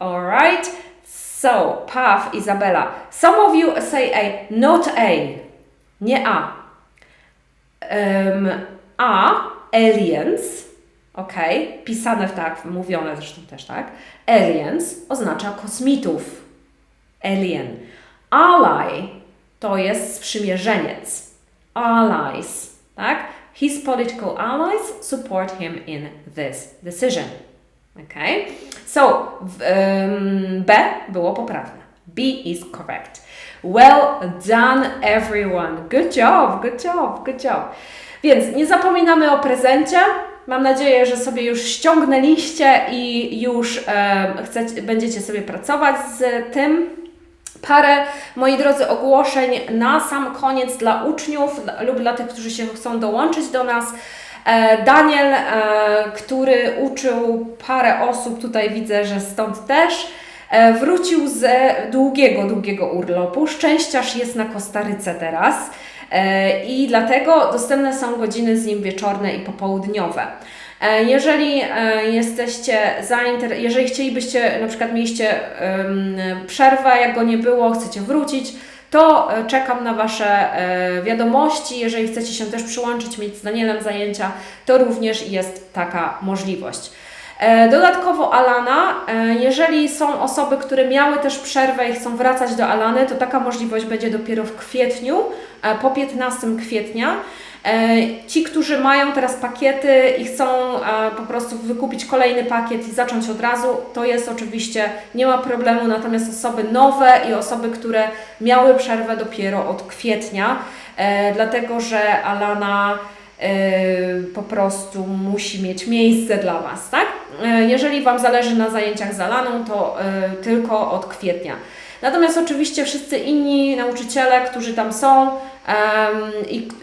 all right. So, Paf, Isabella. Some of you say A, not A, nie A. A, aliens, okay, pisane tak, mówione zresztą też tak. Aliens oznacza kosmitów. Alien. Ally to jest sprzymierzeniec. Allies, tak? His political allies support him in this decision. Okay? So, B było poprawne. B is correct. Well done, everyone. Good job. Więc nie zapominamy o prezencie. Mam nadzieję, że sobie już ściągnęliście i już będziecie sobie pracować z tym. Parę, moi drodzy, ogłoszeń na sam koniec dla uczniów lub dla tych, którzy się chcą dołączyć do nas. Daniel, który uczył parę osób, tutaj widzę, że stąd też, wrócił z długiego urlopu. Szczęściarz jest na Kostaryce teraz i dlatego dostępne są godziny z nim wieczorne i popołudniowe. Jeżeli jeżeli chcielibyście, na przykład mieliście przerwę, jak go nie było, chcecie wrócić, to czekam na Wasze wiadomości. Jeżeli chcecie się też przyłączyć, mieć z Danielem zajęcia, to również jest taka możliwość. Dodatkowo Alana, jeżeli są osoby, które miały też przerwę i chcą wracać do Alany, to taka możliwość będzie dopiero w kwietniu, po 15 kwietnia. Ci, którzy mają teraz pakiety i chcą po prostu wykupić kolejny pakiet i zacząć od razu, to jest oczywiście, nie ma problemu, natomiast osoby nowe i osoby, które miały przerwę dopiero od kwietnia, dlatego że Alana po prostu musi mieć miejsce dla Was, tak? Jeżeli Wam zależy na zajęciach z Alaną, to tylko od kwietnia. Natomiast oczywiście wszyscy inni nauczyciele, którzy tam są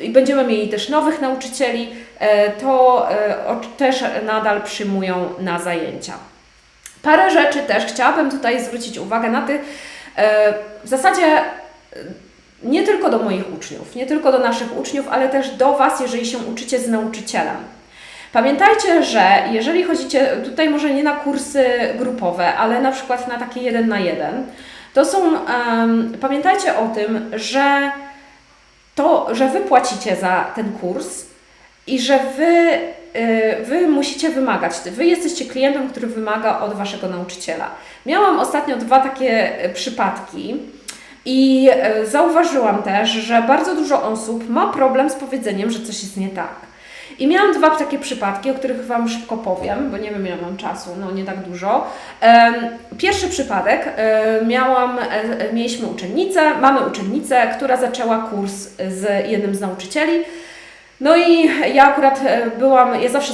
i będziemy mieli też nowych nauczycieli, to też nadal przyjmują na zajęcia. Parę rzeczy też chciałabym tutaj zwrócić uwagę na tych, w zasadzie nie tylko do moich uczniów, nie tylko do naszych uczniów, ale też do Was, jeżeli się uczycie z nauczycielem. Pamiętajcie, że jeżeli chodzicie tutaj może nie na kursy grupowe, ale na przykład na takie 1 na 1, to są, pamiętajcie o tym, że Wy płacicie za ten kurs i że Wy musicie wymagać. Wy jesteście klientem, który wymaga od Waszego nauczyciela. Miałam ostatnio 2 takie przypadki i zauważyłam też, że bardzo dużo osób ma problem z powiedzeniem, że coś jest nie tak. I miałam 2 takie przypadki, o których Wam szybko powiem, bo nie wiem, ile mam czasu, no nie tak dużo. Pierwszy przypadek, mamy uczennicę, która zaczęła kurs z jednym z nauczycieli. No i ja akurat ja zawsze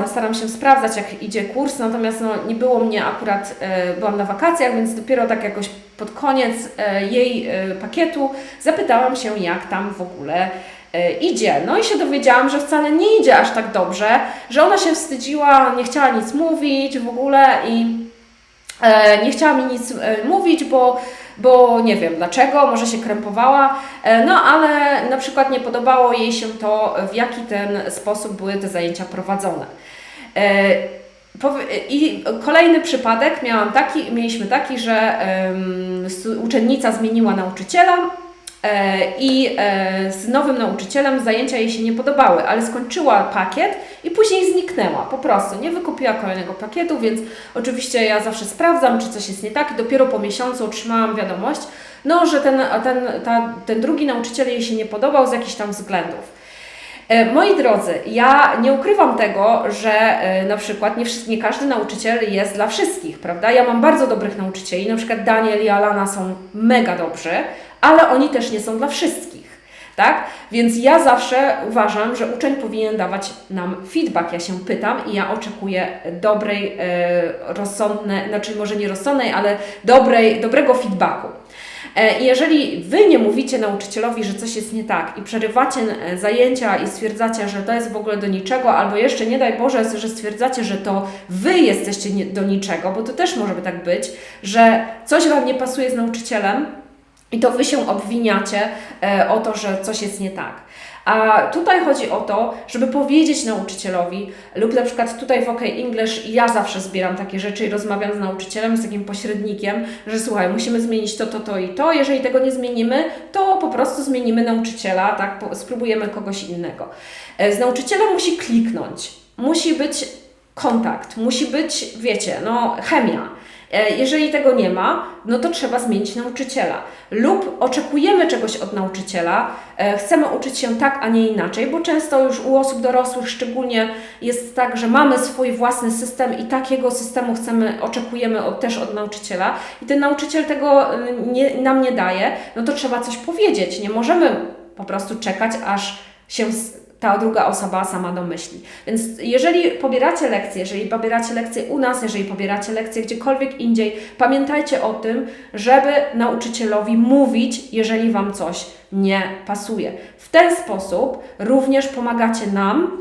staram się sprawdzać, jak idzie kurs, natomiast nie było mnie akurat, byłam na wakacjach, więc dopiero tak jakoś pod koniec jej pakietu zapytałam się, jak tam w ogóle idzie. No i się dowiedziałam, że wcale nie idzie aż tak dobrze, że ona się wstydziła, nie chciała nic mówić w ogóle i nie chciała mi nic mówić, bo nie wiem dlaczego, może się krępowała, no ale na przykład nie podobało jej się to, w jaki ten sposób były te zajęcia prowadzone. I kolejny przypadek mieliśmy taki, że uczennica zmieniła nauczyciela i z nowym nauczycielem zajęcia jej się nie podobały, ale skończyła pakiet i później zniknęła, po prostu nie wykupiła kolejnego pakietu, więc oczywiście ja zawsze sprawdzam, czy coś jest nie tak i dopiero po miesiącu otrzymałam wiadomość, że ten drugi nauczyciel jej się nie podobał z jakichś tam względów. Moi drodzy, ja nie ukrywam tego, że na przykład nie każdy nauczyciel jest dla wszystkich, prawda? Ja mam bardzo dobrych nauczycieli, na przykład Daniel i Alana są mega dobrzy, ale oni też nie są dla wszystkich, tak? Więc ja zawsze uważam, że uczeń powinien dawać nam feedback. Ja się pytam i ja oczekuję dobrej, znaczy może nie rozsądnej, ale dobrego feedbacku. I jeżeli Wy nie mówicie nauczycielowi, że coś jest nie tak i przerywacie zajęcia i stwierdzacie, że to jest w ogóle do niczego, albo jeszcze nie daj Boże, że stwierdzacie, że to Wy jesteście do niczego, bo to też może tak być, że coś Wam nie pasuje z nauczycielem i to Wy się obwiniacie o to, że coś jest nie tak. A tutaj chodzi o to, żeby powiedzieć nauczycielowi lub na przykład tutaj w OK English ja zawsze zbieram takie rzeczy i rozmawiam z nauczycielem, z takim pośrednikiem, że słuchaj, musimy zmienić to i to, jeżeli tego nie zmienimy, to po prostu zmienimy nauczyciela, tak, spróbujemy kogoś innego. Z nauczycielem musi kliknąć, musi być kontakt, musi być, wiecie, chemia. Jeżeli tego nie ma, to trzeba zmienić nauczyciela. Lub oczekujemy czegoś od nauczyciela, chcemy uczyć się tak, a nie inaczej, bo często już u osób dorosłych szczególnie jest tak, że mamy swój własny system i takiego systemu oczekujemy też od nauczyciela i ten nauczyciel tego nam nie daje, to trzeba coś powiedzieć. Nie możemy po prostu czekać, aż się ta druga osoba sama domyśli. Więc jeżeli pobieracie lekcje u nas, jeżeli pobieracie lekcje gdziekolwiek indziej, pamiętajcie o tym, żeby nauczycielowi mówić, jeżeli Wam coś nie pasuje. W ten sposób również pomagacie nam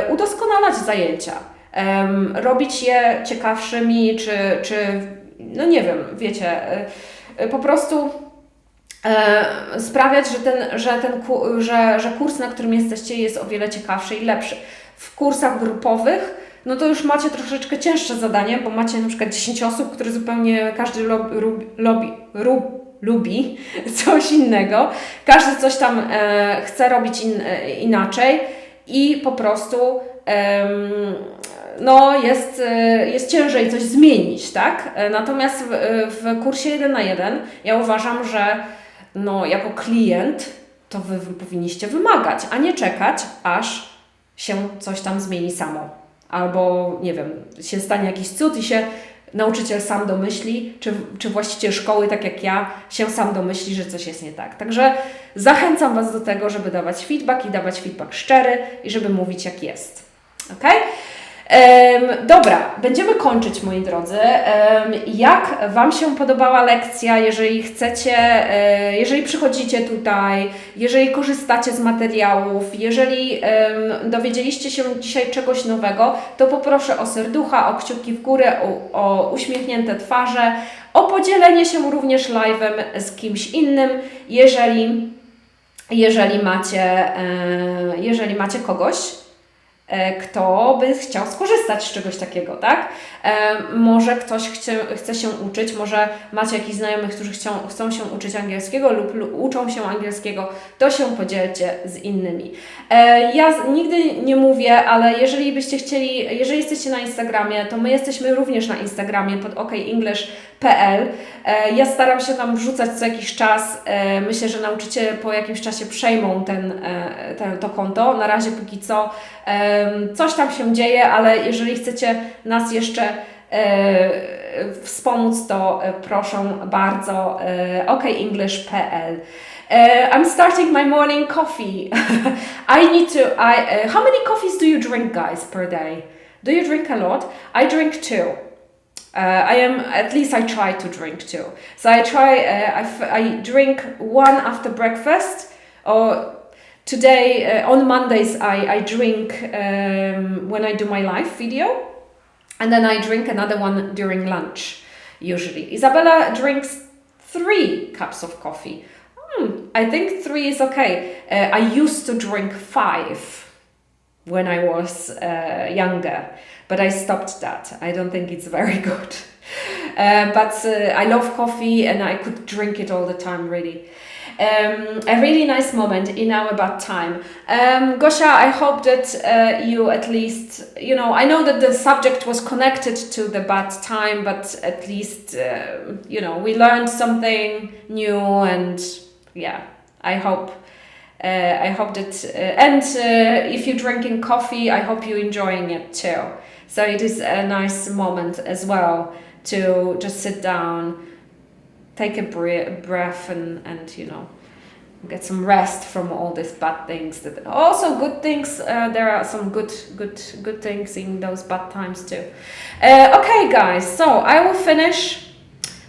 udoskonalać zajęcia, robić je ciekawszymi, czy nie wiem, wiecie, po prostu sprawiać, że kurs, na którym jesteście, jest o wiele ciekawszy i lepszy. W kursach grupowych, to już macie troszeczkę cięższe zadanie, bo macie na przykład 10 osób, które zupełnie każdy lubi coś innego. Każdy coś tam chce robić inaczej i po prostu jest ciężej coś zmienić, tak? Natomiast w kursie 1 na 1 ja uważam, że jako klient to Wy powinniście wymagać, a nie czekać, aż się coś tam zmieni samo. Albo, nie wiem, się stanie jakiś cud i się nauczyciel sam domyśli, czy właściciel szkoły, tak jak ja, się sam domyśli, że coś jest nie tak. Także zachęcam Was do tego, żeby dawać feedback i dawać feedback szczery i żeby mówić jak jest. Ok? Dobra, będziemy kończyć, moi drodzy. Jak Wam się podobała lekcja, jeżeli chcecie, jeżeli przychodzicie tutaj, jeżeli korzystacie z materiałów, jeżeli dowiedzieliście się dzisiaj czegoś nowego, to poproszę o serducha, o kciuki w górę, o uśmiechnięte twarze, o podzielenie się również live'em z kimś innym, jeżeli macie kogoś, kto by chciał skorzystać z czegoś takiego, tak? Może ktoś chce się uczyć, może macie jakichś znajomych, którzy chcą się uczyć angielskiego lub uczą się angielskiego, to się podzielcie z innymi. Ja nigdy nie mówię, ale jeżeli byście chcieli, jeżeli jesteście na Instagramie, to my jesteśmy również na Instagramie pod okenglish.pl. Ja staram się tam wrzucać co jakiś czas. Myślę, że nauczyciele po jakimś czasie przejmą to konto. Na razie póki co coś tam się dzieje, ale jeżeli chcecie nas jeszcze wspomóc, to proszę bardzo okenglish.pl. I'm starting my morning coffee. How many coffees do you drink, guys, per day? Do you drink a lot? I drink 2. At least I try to drink 2. So I drink one after breakfast, or today, on Mondays, I drink when I do my live video, and then I drink another one during lunch, usually. Isabella drinks 3 cups of coffee. I think 3 is okay. I used to drink 5 when I was younger, but I stopped that. I don't think it's very good. But I love coffee and I could drink it all the time, really. A really nice moment in our bad time. Gosia, I hope that you at least, I know that the subject was connected to the bad time, but at least, we learned something new, and yeah, I hope that, and if you're drinking coffee, I hope you're enjoying it too. So it is a nice moment as well to just sit down, take a breath and get some rest from all these bad things. That also good things. There are some good things in those bad times too. Okay, guys. So I will finish.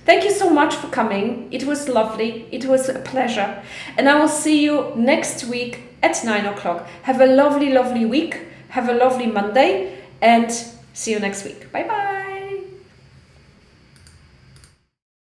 Thank you so much for coming. It was lovely. It was a pleasure. And I will see you next week at 9 o'clock. Have a lovely, lovely week. Have a lovely Monday. And see you next week. Bye bye.